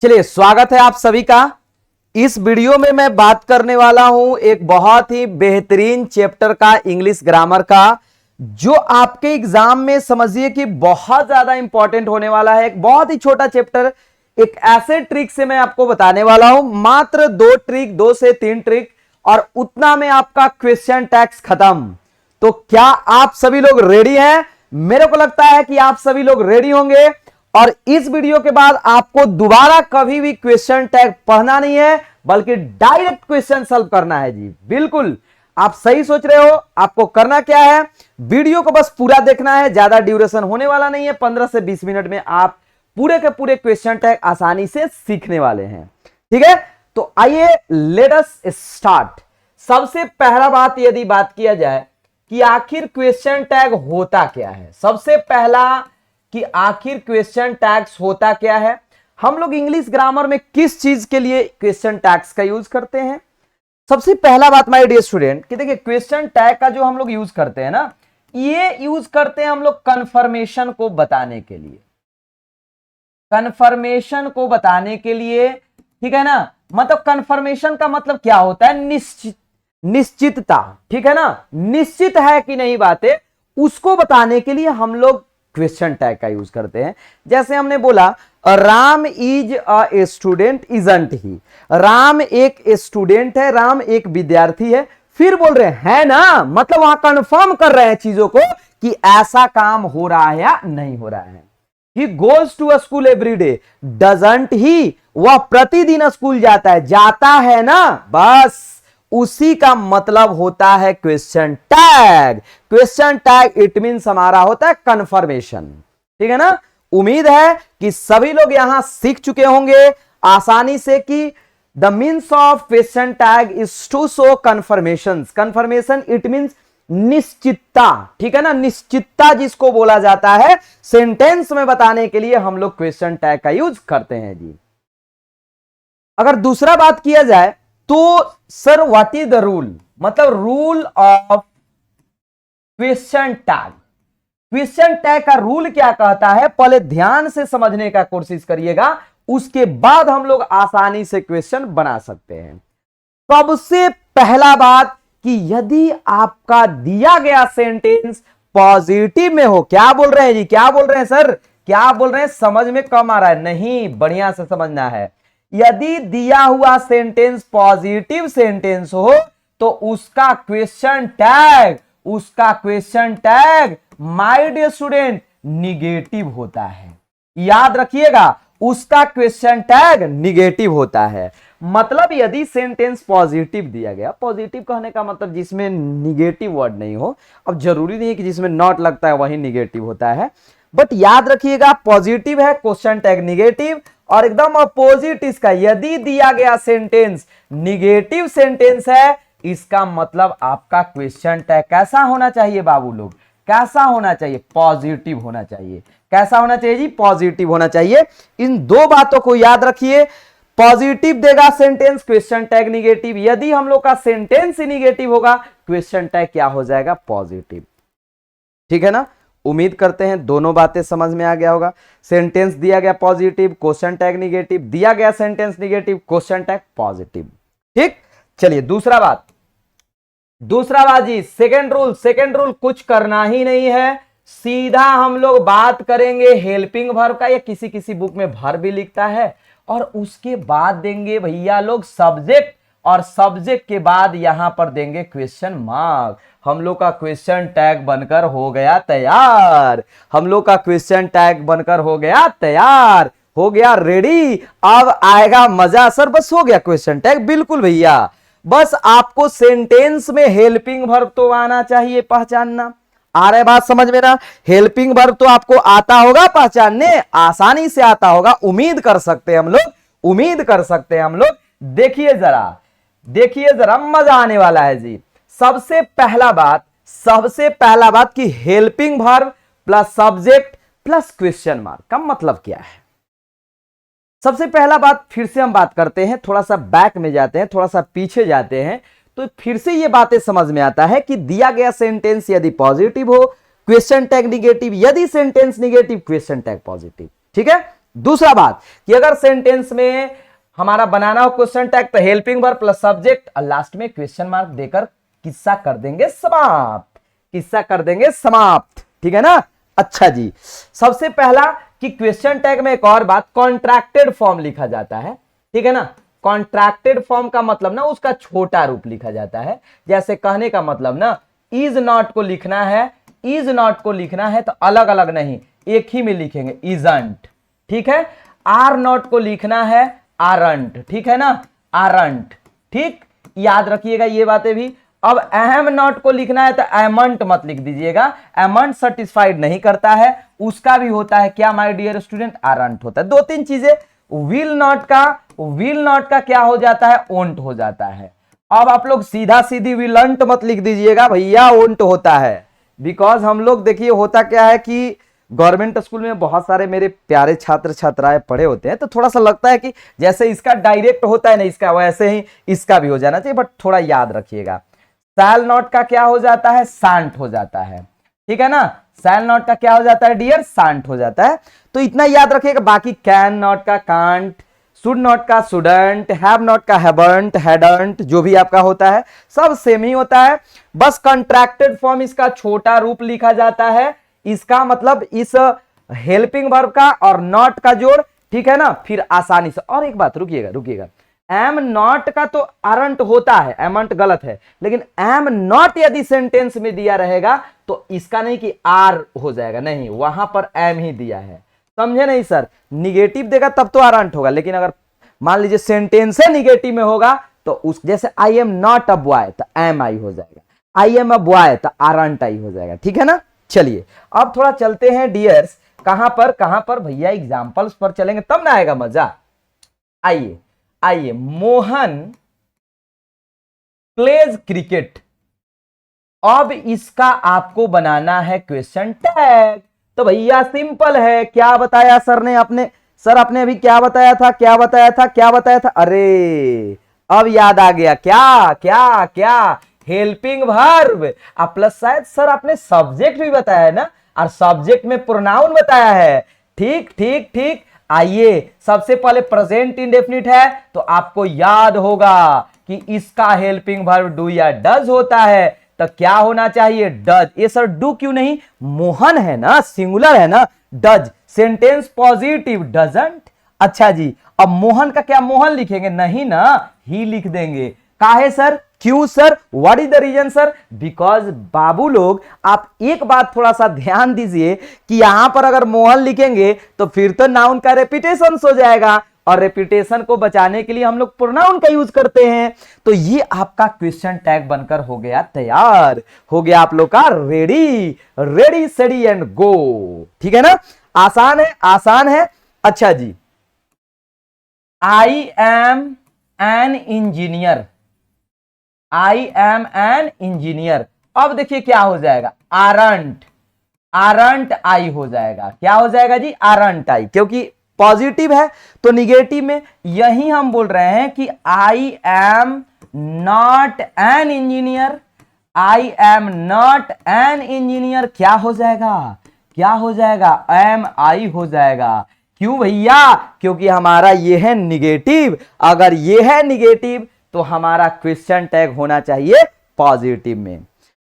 चलिए, स्वागत है आप सभी का। इस वीडियो में मैं बात करने वाला हूं एक बहुत ही बेहतरीन चैप्टर का, इंग्लिश ग्रामर का, जो आपके एग्जाम में समझिए कि बहुत ज्यादा इंपॉर्टेंट होने वाला है। एक बहुत ही छोटा चैप्टर, एक ऐसे ट्रिक से मैं आपको बताने वाला हूं, मात्र 2 से 3 ट्रिक, और उतना में आपका क्वेश्चन टैक्स खत्म। तो क्या आप सभी लोग रेडी हैं? मेरे को लगता है कि आप सभी लोग रेडी होंगे। और इस वीडियो के बाद आपको दोबारा कभी भी क्वेश्चन टैग पढ़ना नहीं है, बल्कि डायरेक्ट क्वेश्चन सॉल्व करना है जी। बिल्कुल आप सही सोच रहे हो। आपको करना क्या है, वीडियो को बस पूरा देखना है, ज्यादा ड्यूरेशन होने वाला नहीं है। 15 से 20 मिनट में आप पूरे के पूरे क्वेश्चन टैग आसानी से सीखने वाले हैं। ठीक है, तो आइए लेट अस स्टार्ट। सबसे पहला बात, यदि बात किया जाए कि आखिर क्वेश्चन टैग होता क्या है, सबसे पहला कि आखिर क्वेश्चन टैग्स होता क्या है। हम लोग इंग्लिश ग्रामर में किस चीज के लिए क्वेश्चन टैग्स का यूज करते हैं। सबसे पहला बात माय डियर स्टूडेंट कि देखिए, क्वेश्चन टैग का जो हम लोग यूज करते हैं ना, ये यूज करते हैं हम लोग कंफर्मेशन को बताने के लिए, कंफर्मेशन को बताने के लिए। ठीक है ना, मतलब कंफर्मेशन का मतलब क्या होता है, निश्चितता। ठीक है ना, निश्चित है कि नहीं बातें, उसको बताने के लिए हम लोग क्वेश्चन टैग का यूज करते हैं। जैसे हमने बोला Ram is a student, isn't he. Ram एक स्टूडेंट है, राम एक विद्यार्थी है। फिर बोल रहे हैं ना, मतलब वहां कंफर्म कर रहे हैं चीजों को कि ऐसा काम हो रहा है या नहीं हो रहा है। He goes to a school every day, doesn't he, वह प्रतिदिन स्कूल जाता है, जाता है ना, बस उसी का मतलब होता है question tag. Question tag it means हमारा होता है कंफर्मेशन। ठीक है ना, उम्मीद है कि सभी लोग यहां सीख चुके होंगे आसानी से कि the means of question tag is to show confirmation. Confirmation it means निश्चितता। ठीक है ना, निश्चितता जिसको बोला जाता है, सेंटेंस में बताने के लिए हम लोग क्वेश्चन टैग का यूज करते हैं जी। अगर दूसरा बात किया जाए तो sir what is the rule, मतलब rule of question tag. Question tag का रूल क्या कहता है, पहले ध्यान से समझने का कोशिश करिएगा, उसके बाद हम लोग आसानी से क्वेश्चन बना सकते हैं। सबसे पहला बात कि यदि आपका दिया गया सेंटेंस पॉजिटिव में हो, क्या बोल रहे हैं जी, क्या बोल रहे हैं सर, क्या बोल रहे हैं, समझ में कम आ रहा है, नहीं बढ़िया से समझना है। यदि दिया हुआ सेंटेंस पॉजिटिव सेंटेंस हो तो उसका question tag my dear student negative होता है। याद रखिएगा, उसका क्वेश्चन टैग निगेटिव होता है। मतलब यदि सेंटेंस पॉजिटिव दिया गया, पॉजिटिव कहने का मतलब जिसमें निगेटिव वर्ड नहीं हो। अब जरूरी नहीं है कि जिसमें नॉट लगता है वही निगेटिव होता है, बट याद रखिएगा पॉजिटिव है, क्वेश्चन टैग निगेटिव। और एकदम अपोजिट इसका, यदि दिया गया सेंटेंस निगेटिव सेंटेंस है, इसका मतलब आपका क्वेश्चन टैग कैसा होना चाहिए बाबू लोग, कैसा होना चाहिए, पॉजिटिव होना चाहिए। कैसा होना चाहिए जी, पॉजिटिव होना चाहिए। इन दो बातों को याद रखिए, पॉजिटिव देगा सेंटेंस, क्वेश्चन टैग निगेटिव। यदि हम लोग का सेंटेंस ही निगेटिव होगा, क्वेश्चन टैग क्या हो जाएगा, पॉजिटिव। ठीक है ना, उम्मीद करते हैं दोनों बातें समझ में आ गया होगा। सेंटेंस दिया गया पॉजिटिव, क्वेश्चन टैग निगेटिव, दिया गया sentence negative, question tag positive. ठीक, चलिए दूसरा बात जी, सेकेंड रूल कुछ करना ही नहीं है, सीधा हम लोग बात करेंगे हेल्पिंग वर्ब का, या किसी किसी बुक में वर्ब भी लिखता है, और उसके बाद देंगे भैया लोग सब्जेक्ट, और सब्जेक्ट के बाद यहां पर देंगे क्वेश्चन मार्क। हम लोग का क्वेश्चन टैग बनकर हो गया तैयार, हम लोग का क्वेश्चन टैग बनकर हो गया तैयार, हो गया रेडी। अब आएगा मजा सर, बस हो गया क्वेश्चन टैग। बिल्कुल भैया, बस आपको सेंटेंस में हेल्पिंग वर्ब तो आना चाहिए पहचानना। आ रहा है बात समझ में ना, हेल्पिंग वर्ब तो आपको आता होगा पहचानने, आसानी से आता होगा, उम्मीद कर सकते हैं हम लोग, उम्मीद कर सकते हैं हम लोग। देखिए जरा मजा आने वाला है जी। सबसे पहला बात कि helping verb plus subject plus question mark का मतलब क्या है। सबसे पहला बात, फिर से हम बात करते हैं, थोड़ा सा बैक में जाते हैं, थोड़ा सा पीछे जाते हैं, तो फिर से ये बातें समझ में आता है कि दिया गया सेंटेंस यदि पॉजिटिव हो, क्वेश्चन टैग निगेटिव, यदि sentence negative, question tag positive. ठीक है, दूसरा बात कि अगर सेंटेंस में हमारा बनाना हो क्वेश्चन टैग तो हेल्पिंग वर्ब प्लस सब्जेक्ट और लास्ट में क्वेश्चन मार्क देकर किस्सा कर देंगे समाप्त, किस्सा कर देंगे समाप्त, ठीक है ना। अच्छा जी, सबसे पहला कि क्वेश्चन टैग में एक और बात, कॉन्ट्रैक्टेड फॉर्म लिखा जाता है, ठीक है ना। कॉन्ट्रैक्टेड फॉर्म का मतलब ना उसका छोटा रूप लिखा जाता है। जैसे कहने का मतलब ना इज नॉट को लिखना है, इज नॉट को लिखना है तो अलग अलग नहीं एक ही में लिखेंगे इजंट, ठीक है। आर नॉट को लिखना है आरंट, ठीक है ना, आरंट, ठीक, याद रखिएगा ये बातें भी। अब एम नॉट को लिखना है तो एमंट मत लिख दीजिएगा, एमंट सेटिस्फाइड नहीं करता है, उसका भी होता है क्या माय डियर स्टूडेंट, आरंट होता है। दो तीन चीजें, विल नॉट का क्या हो जाता है, ओंट हो जाता है। अब आप लोग सीधा सीधी विलंट मत लिख दीजिएगा भैया, ओंट होता है। बिकॉज हम लोग देखिए होता क्या है कि गवर्नमेंट स्कूल में बहुत सारे मेरे प्यारे छात्र छात्राएं पढ़े होते हैं, तो थोड़ा सा लगता है कि जैसे इसका डायरेक्ट होता है ना इसका, वैसे ही इसका भी हो जाना चाहिए, बट थोड़ा याद रखिएगा। सैल नॉट का क्या हो जाता है, सांट हो जाता है, ठीक है ना। सैल नॉट का क्या हो जाता है डियर, सांट हो जाता है। तो इतना याद रखिएगा। बाकी कैन नॉट का कांट, शुड नॉट का शुडंट, हैव नॉट का हैवंट, हैडंट, जो भी आपका होता है सब सेम ही होता है। बस कंट्रैक्टेड फॉर्म इसका छोटा रूप लिखा जाता है। इसका मतलब इस हेल्पिंग वर्ब का और नॉट का जोड़, ठीक है ना, फिर आसानी से। और एक बात रुकिएगा, एम नॉट का तो आरंट होता है, एमंट गलत है, लेकिन एम नॉट यदि सेंटेंस में दिया रहेगा तो इसका नहीं कि आर हो जाएगा, नहीं, वहां पर एम ही दिया है, समझे नहीं सर। निगेटिव देगा तब तो आरंट होगा, लेकिन अगर मान लीजिए सेंटेंस है निगेटिव में होगा तो उस जैसे I am not a boy तो एम आई हो जाएगा, आई एम अ बॉय तो आरंट आई हो जाएगा, ठीक है ना। चलिए अब थोड़ा चलते हैं डियर्स, कहां पर भैया, एग्जांपल्स पर चलेंगे तब ना आएगा मजा। आइए, मोहन प्लेज क्रिकेट। अब इसका आपको बनाना है क्वेश्चन टैग। तो भैया सिंपल है, क्या बताया सर ने, आपने अभी क्या बताया था, अरे अब याद आ गया, क्या हेल्पिंग वर्ब। प्लस शायद सर आपने सब्जेक्ट भी बताया है ना, और सब्जेक्ट में प्रोनाउन बताया है, ठीक। आइए सबसे पहले प्रेजेंट इंडेफिनिट है तो आपको याद होगा कि इसका हेल्पिंग वर्ब डू या डज होता है, तो क्या होना चाहिए, डज। ये सर डू क्यों नहीं, मोहन है ना, सिंगुलर है ना, डज, सेंटेंस पॉजिटिव, डजंट। अच्छा जी, अब मोहन का क्या मोहन लिखेंगे, नहीं ना, ही लिख देंगे। काहे सर, क्यों sir, what is the reason sir, because बाबू लोग आप एक बात थोड़ा सा ध्यान दीजिए कि यहां पर अगर मोहन लिखेंगे तो फिर तो नाउन का रेपिटेशन हो जाएगा, और रेपिटेशन को बचाने के लिए हम लोग प्रोनाउन का यूज करते हैं। तो ये आपका क्वेश्चन टैग बनकर हो गया तैयार, हो गया आप लोग का रेडी सेडी एंड गो, ठीक है ना। आसान है। अच्छा जी, आई एम एन इंजीनियर। अब देखिए क्या हो जाएगा, आरंट आई हो जाएगा, क्या हो जाएगा जी, आरंट आई, क्योंकि पॉजिटिव है तो निगेटिव में यही हम बोल रहे हैं कि I am not an engineer, क्या हो जाएगा, एम आई हो जाएगा। क्यों भैया, क्योंकि हमारा ये है निगेटिव, अगर ये है निगेटिव तो हमारा क्वेश्चन टैग होना चाहिए पॉजिटिव में।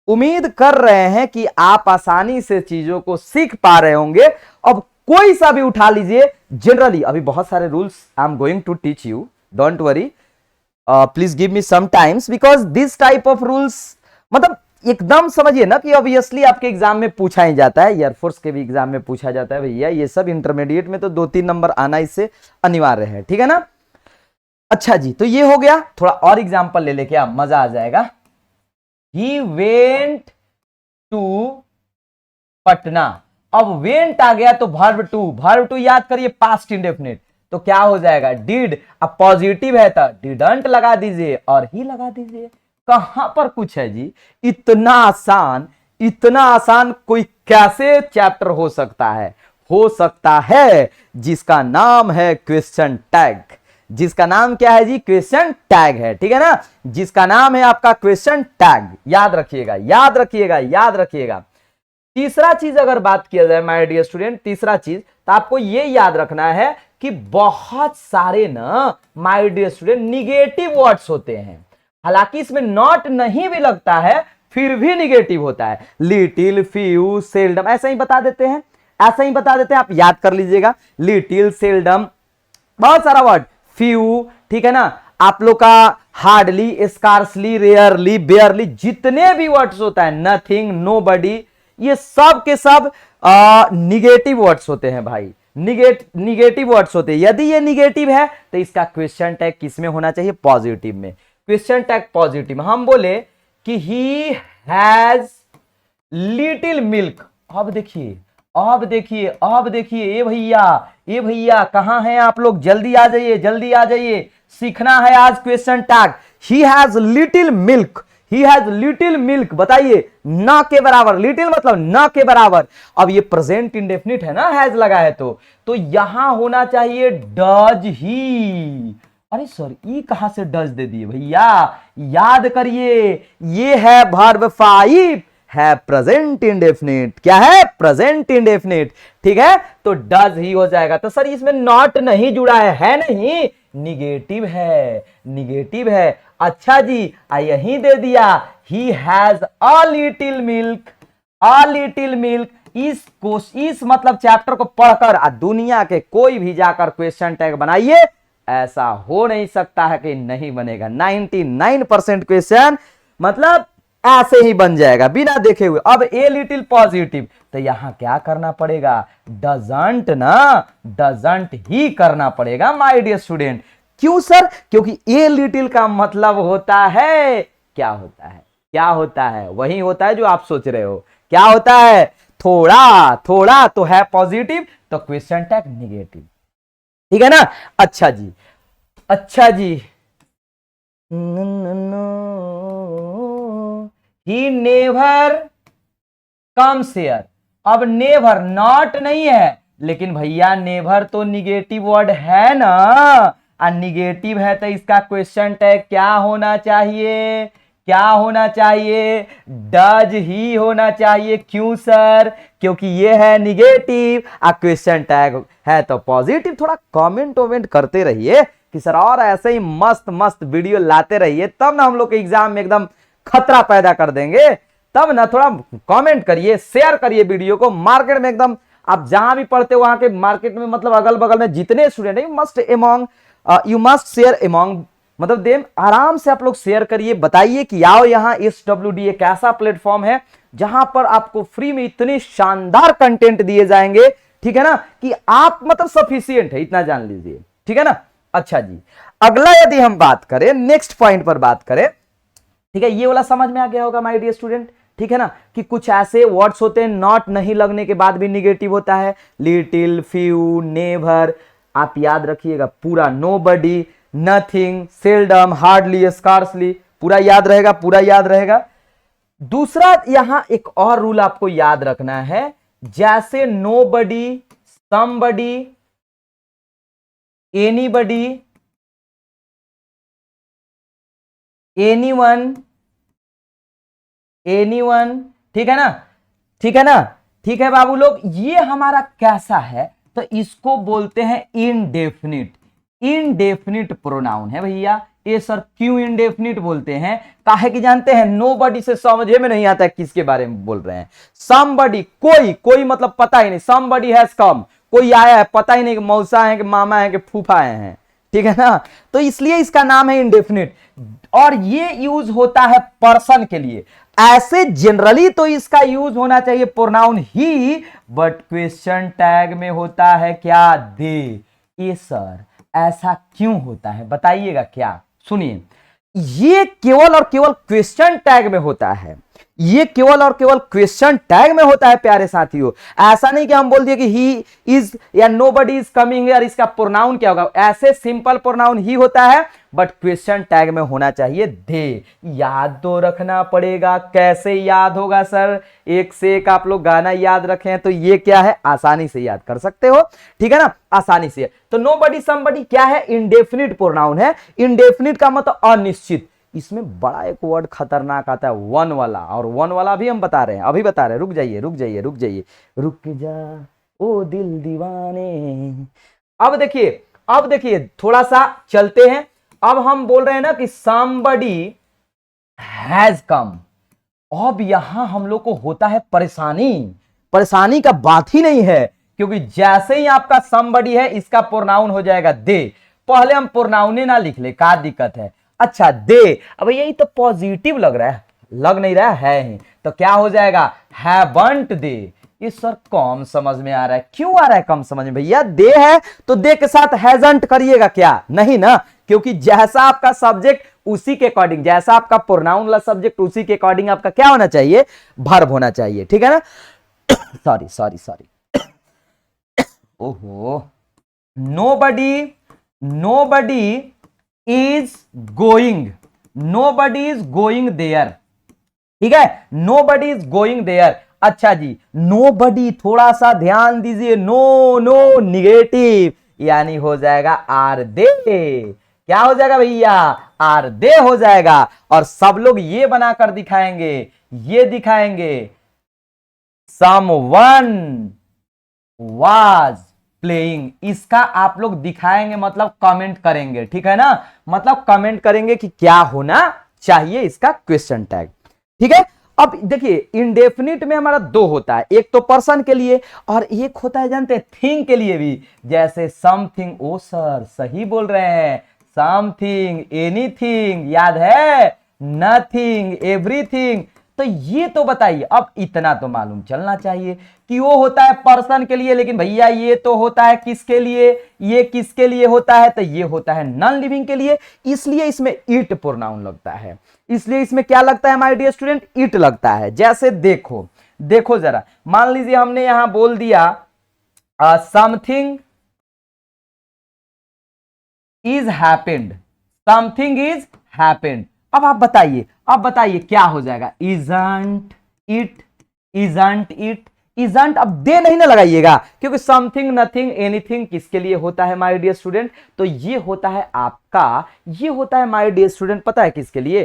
उम्मीद कर रहे हैं कि आप आसानी से चीजों को सीख पा रहे होंगे। अब कोई सा भी उठा लीजिए, जनरली अभी बहुत सारे rules I am going to teach you, don't worry, please give me some times, because this type of rules मतलब एकदम समझिए ना कि ऑब्वियसली आपके एग्जाम में पूछा ही जाता है, एयरफोर्स के भी एग्जाम में पूछा जाता है भैया, ये सब इंटरमीडिएट में तो 2-3 नंबर आना इससे अनिवार्य है, ठीक है ना। अच्छा जी, तो ये हो गया, थोड़ा और एग्जाम्पल ले लेके आप, मजा आ जाएगा। He went to Patna. अब वेंट आ गया तो वर्ब टू याद करिए, पास्ट इंडेफिनिट, तो क्या हो जाएगा, डिड। अब पॉजिटिव है तो डिडंट लगा दीजिए और ही लगा दीजिए। कहां पर कुछ है जी, इतना आसान कोई कैसे चैप्टर हो सकता है जिसका नाम है क्वेश्चन टैग, जिसका नाम क्या है जी, क्वेश्चन टैग है, ठीक है ना, जिसका नाम है आपका क्वेश्चन टैग। याद रखिएगा तीसरा चीज अगर बात किया जाए माय डियर स्टूडेंट, तीसरा चीज तो आपको ये याद रखना है कि बहुत सारे ना my dear student negative words होते हैं। हालांकि इसमें नॉट नहीं भी लगता है फिर भी निगेटिव होता है। लिटिल, फ्यू, सेल्डम, ऐसा ही बता देते हैं, ऐसा ही बता देते हैं, आप याद कर लीजिएगा। लिटिल, सेल्डम, बहुत सारा वर्ड, फ्यू, ठीक है ना, आप लोग का हार्डली, स्कार्सली, रेयरली, बेयरली, जितने भी वर्ड्स होता है, नथिंग, नोबडी, ये सब के सब निगेटिव वर्ड्स होते हैं भाई, निगेटिव वर्ड्स होते हैं। यदि ये निगेटिव है तो इसका क्वेश्चन टैग किस में होना चाहिए? पॉजिटिव में। Question tag positive. हम बोले कि ही हैज लिटिल मिल्क, अब देखिए, अब देखिए, अब देखिए, ए भैया, ए भैया कहां हैं आप लोग? जल्दी आ जाइए, जल्दी आ जाइए, सीखना है आज question tag. He has little milk, he has little milk, बताइए, ना के बराबर, लिटिल मतलब ना के बराबर। अब ये प्रेजेंट इंडेफिनिट है ना, हैज लगा है तो यहां होना चाहिए डज ही। अरे सर ये कहां से डज दे दिए भैया? याद करिए, ये है वर्ब 5, है प्रेजेंट इंडेफिनिट। क्या है? प्रेजेंट इंडेफिनिट, ठीक है, तो डज ही हो जाएगा। तो सर इसमें नॉट नहीं जुड़ा है नहीं, निगेटिव है, निगेटिव है। अच्छा जी, यही दे दिया, he has a little milk, a little milk. इस मतलब चैप्टर को पढ़कर दुनिया के कोई भी जाकर क्वेश्चन टैग बनाइए, ऐसा हो नहीं सकता है कि नहीं बनेगा। 99% क्वेश्चन मतलब ऐसे ही बन जाएगा बिना देखे हुए। अब ए लिटिल पॉजिटिव, तो यहां क्या करना पड़ेगा? डजंट ना, डजंट ही करना पड़ेगा माय डियर स्टूडेंट। क्यों सर? क्योंकि ए लिटिल का मतलब होता है, क्या होता है? क्या होता है? वही होता है जो आप सोच रहे हो। क्या होता है? थोड़ा, थोड़ा तो है पॉजिटिव, तो क्वेश्चन टैग निगेटिव, ठीक है ना? अच्छा जी, अच्छा जी, ही नेवर कम्स हियर। अब नेवर नॉट नहीं है, लेकिन भैया नेवर तो निगेटिव वर्ड है ना, निगेटिव है तो इसका क्वेश्चन टैग क्या होना चाहिए? क्या होना चाहिए? डज ही होना चाहिए। क्यों सर? क्योंकि ये है निगेटिव, क्वेश्चन टैग है तो पॉजिटिव। थोड़ा कमेंट वमेंट करते रहिए कि सर और ऐसे ही मस्त मस्त वीडियो लाते रहिए, तब ना हम लोग के एग्जाम में एकदम खतरा पैदा कर देंगे। तब ना थोड़ा कमेंट करिए, शेयर करिए वीडियो को। मार्केट में एकदम आप जहां भी पढ़ते हो वहां के मार्केट में, मतलब अगल बगल में जितने स्टूडेंट है, यू मस्ट शेयर अमॉन्ग, मतलब देम, आराम से आप लोग शेयर करिए, बताइए कि आओ यहाँ SWD एक ऐसा प्लेटफॉर्म है जहां पर आपको फ्री में इतने शानदार कंटेंट दिए जाएंगे, ठीक है ना, कि आप मतलब सफिशिएंट है, इतना जान लीजिए, ठीक है ना? अच्छा जी, अगला यदि हम बात करें, नेक्स्ट पॉइंट पर बात करें, ठीक है, ये वाला समझ में आ गया होगा माय डियर स्टूडेंट, ठीक है ना, कि कुछ ऐसे वर्ड्स होते हैं नॉट नहीं लगने के बाद भी निगेटिव होता है। लिटिल, फ्यू, नेवर, आप याद रखिएगा पूरा, nobody, nothing, seldom, hardly, scarcely, पूरा याद रहेगा, पूरा याद रहेगा। दूसरा यहां एक और रूल आपको याद रखना है, जैसे nobody, somebody, anybody, anyone, anyone, ठीक है ना, ठीक है ना, ठीक है बाबू लोग, ये हमारा कैसा है? तो इसको बोलते हैं इनडेफिनिट, इनडेफिनिट प्रोनाउन है भैया। ये सर क्यों इनडेफिनिट बोलते हैं? काहे कि जानते हैं, नोबडी से समझे में नहीं आता है किसके बारे में बोल रहे हैं। समबडी, कोई, कोई मतलब पता ही नहीं, समबडी हैज कम, कोई आया है, पता ही नहीं कि मौसा है कि मामा है कि फूफा आए हैं, ठीक है ना, तो इसलिए इसका नाम है इनडेफिनिट। और ये यूज होता है पर्सन के लिए। ऐसे जनरली तो इसका यूज होना चाहिए pronoun he, but question tag में होता है क्या? दे। ये सर ऐसा क्यों होता है बताइएगा क्या? सुनिए, ये केवल और केवल क्वेश्चन टैग में होता है, ये केवल और केवल क्वेश्चन टैग में होता है प्यारे साथियों। ऐसा नहीं कि हम बोल दिए कि ही इज या नोबडी इज कमिंग हियर, इसका प्रोनाउन क्या होगा? ऐसे सिंपल प्रोनाउन ही होता है, बट क्वेश्चन टैग में होना चाहिए दे। याद तो रखना पड़ेगा। कैसे याद होगा सर? एक से एक आप लोग गाना याद रखे हैं तो ये क्या है, आसानी से याद कर सकते हो, ठीक है ना, आसानी से। तो नोबडी, समबडी क्या है? इंडेफिनिट प्रोनाउन है। इंडेफिनिट का मतलब अनिश्चित, इसमें बड़ा एक वर्ड खतरनाक आता है वन वाला, और वन वाला भी हम बता रहे हैं, अभी बता रहे हैं, रुक जाइए रुक जाइए रुक जाइए, रुक जा ओ दिल दीवाने। अब देखिए थोड़ा सा चलते हैं। अब हम बोल रहे हैं ना कि somebody has come। अब यहां हम लोग को होता है परेशानी, परेशानी का बात ही नहीं है, क्योंकि जैसे ही आपका somebody है इसका प्रोनाउन हो जाएगा दे। पहले हम प्रोनाउन ना लिख ले, क्या दिक्कत है। अच्छा दे, अब यही तो पॉजिटिव लग रहा है, लग नहीं रहा है ही, तो क्या हो जाएगा हैवंट दे। ये सर कम समझ में आ रहा है, क्यों आ रहा है कम समझ में भैया? दे है तो दे के साथ हैजंट करिएगा क्या? नहीं ना, क्योंकि जैसा आपका सब्जेक्ट उसी के अकॉर्डिंग, जैसा आपका प्रोनाउन वाला सब्जेक्ट उसी के अकॉर्डिंग आपका क्या होना चाहिए, वर्ब होना चाहिए, ठीक है ना। सॉरी सॉरी सॉरी, ओहो, नोबडी इज गोइंग देयर, ठीक है, नोबडी इज गोइंग देयर। अच्छा जी, नोबडी, थोड़ा सा ध्यान दीजिए, नो निगेटिव, यानी हो जाएगा आर दे। क्या हो जाएगा भैया? आर दे हो जाएगा। और सब लोग ये बनाकर दिखाएंगे, ये दिखाएंगे समवन वाज प्लेइंग, इसका आप लोग दिखाएंगे, मतलब कमेंट करेंगे, ठीक है ना, मतलब कमेंट करेंगे कि क्या होना चाहिए इसका क्वेश्चन टैग, ठीक है। अब देखिए इंडेफिनिट में हमारा दो होता है, एक तो पर्सन के लिए और एक होता है जानते हैं थिंग के लिए भी, जैसे समथिंग। ओ सर सही बोल रहे हैं, समथिंग, एनीथिंग, याद है, नथिंग, एवरीथिंग। तो ये तो बताइए, अब इतना तो मालूम चलना चाहिए कि वो होता है पर्सन के लिए, लेकिन भैया ये तो होता है किसके लिए, ये किसके लिए होता है, तो ये होता है नॉन लिविंग के लिए, इसलिए इसमें इट प्रोनाउन लगता है, इसलिए इसमें क्या लगता है माय डियर स्टूडेंट, इट लगता है। जैसे देखो जरा, मान लीजिए हमने यहां बोल दिया something is happened, something is happened. अब आप बताइए क्या हो जाएगा, isn't it, isn't it, isn't. अब दे नहीं ना लगाइएगा, क्योंकि समथिंग, नथिंग, एनीथिंग किसके लिए होता है माय डियर स्टूडेंट, तो ये होता है आपका, ये होता है माय डियर स्टूडेंट, पता है किसके लिए,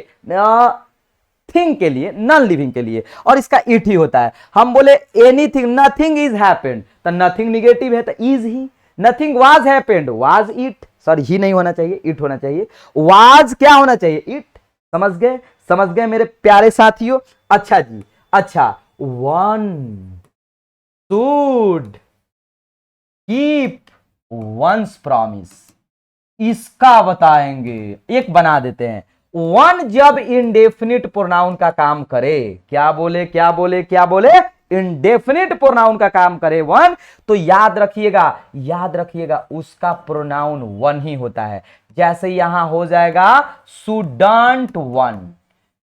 थिंग के लिए, नॉन लिविंग के लिए, और इसका इट ही होता है। हम बोले एनीथिंग, नथिंग इज हैपेंड, तो नथिंग निगेटिव है तो इज ही, nothing was happened, was it, sorry ही नहीं होना चाहिए, इट होना चाहिए, वाज क्या होना चाहिए, इट। समझ गए मेरे प्यारे साथियों। अच्छा जी, अच्छा, one should keep once promise, इसका बताएंगे, एक बना देते हैं। वन जब इंडेफिनिट प्रोनाउन का काम करे, क्या बोले, इंडेफिनिट प्रोनाउन का काम करे वन, तो याद रखिएगा उसका प्रोनाउन वन ही होता है। जैसे यहां हो जाएगा स्टूडेंट वन,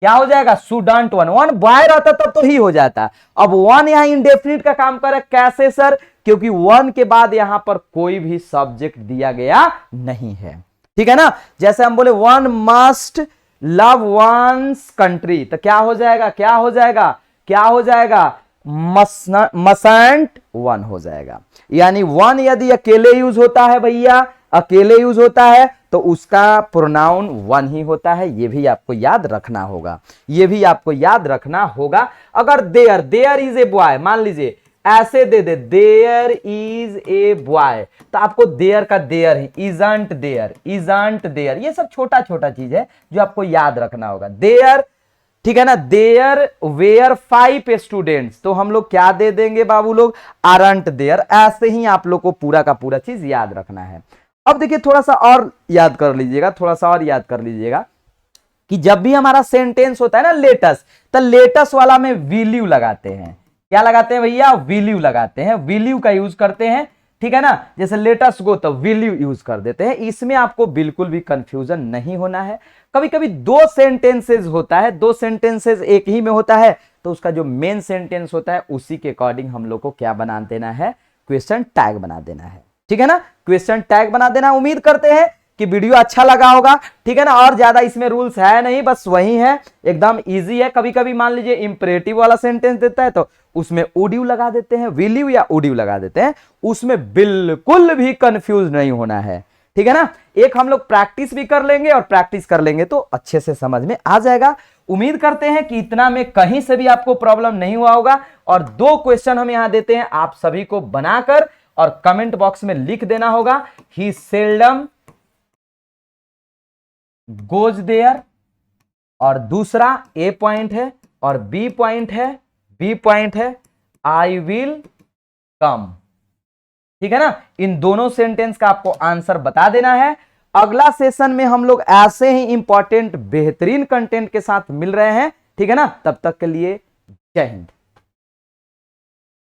क्या हो जाएगा, स्टूडेंट वन, वन बॉय रहता तब तो ही हो जाता, अब वन यहां इंडेफिनिट का काम करे, कैसे सर, क्योंकि वन के बाद यहां पर कोई भी सब्जेक्ट दिया गया नहीं है, ठीक है ना। जैसे हम बोले one must love one's country, तो क्या हो जाएगा, मसंट वन हो जाएगा। यानी वन यदि अकेले यूज होता है भैया, अकेले यूज होता है तो उसका प्रोनाउन वन ही होता है, ये भी आपको याद रखना होगा। अगर देयर इज ए बॉय, मान लीजिए ऐसे दे दे, देयर इज ए बॉय, तो आपको देयर का देयर है, इजंट देयर, ये सब छोटा छोटा चीज है जो आपको याद रखना होगा। देयर, ठीक है ना, देयर वेयर 5 स्टूडेंट्स, तो हम लोग क्या दे देंगे बाबू लोग, आरंट देयर। ऐसे ही आप लोग को पूरा का पूरा चीज याद रखना है। अब देखिए थोड़ा सा और याद कर लीजिएगा कि जब भी हमारा सेंटेंस होता है ना लेटस, तो लेटस वाला में विल यू लगाते हैं। क्या लगाते हैं भैया, विल यू लगाते हैं, विल यू का यूज करते हैं, ठीक है ना। जैसे लेटस गो तो विल यू यूज कर देते हैं। इसमें आपको बिल्कुल भी कंफ्यूजन नहीं होना है। कभी कभी दो सेंटेंसेस होता है, दो सेंटेंसेस एक ही में होता है, तो उसका जो मेन सेंटेंस होता है उसी के अकॉर्डिंग हम लोग को क्या बना देना है, क्वेश्चन टैग बना देना है, ठीक है ना, क्वेश्चन टैग बना देना। उम्मीद करते हैं कि वीडियो अच्छा लगा होगा, ठीक है ना। और ज्यादा इसमें रूल्स है नहीं, बस वही है, एकदम इजी है। कभी कभी मान लीजिए इंपरेटिव वाला सेंटेंस देता है तो उसमें वुड यू लगा देते हैं, विल यू या वुड यू लगा देते हैं, उसमें बिल्कुल भी कंफ्यूज नहीं होना है, ठीक है ना। एक हम लोग प्रैक्टिस भी कर लेंगे और प्रैक्टिस कर लेंगे तो अच्छे से समझ में आ जाएगा। उम्मीद करते हैं कि इतना में कहीं से भी आपको प्रॉब्लम नहीं हुआ होगा। और 2 क्वेश्चन हम यहां देते हैं, आप सभी को बनाकर और कमेंट बॉक्स में लिख देना होगा, ही सेल्डम गोज देयर, और दूसरा ए पॉइंट है और बी पॉइंट है आई विल कम। ठीक है ना। इन दोनों सेंटेंस का आपको आंसर बता देना है। अगला सेशन में हम लोग ऐसे ही इंपॉर्टेंट बेहतरीन कंटेंट के साथ मिल रहे हैं। ठीक है ना। तब तक के लिए जय हिंद।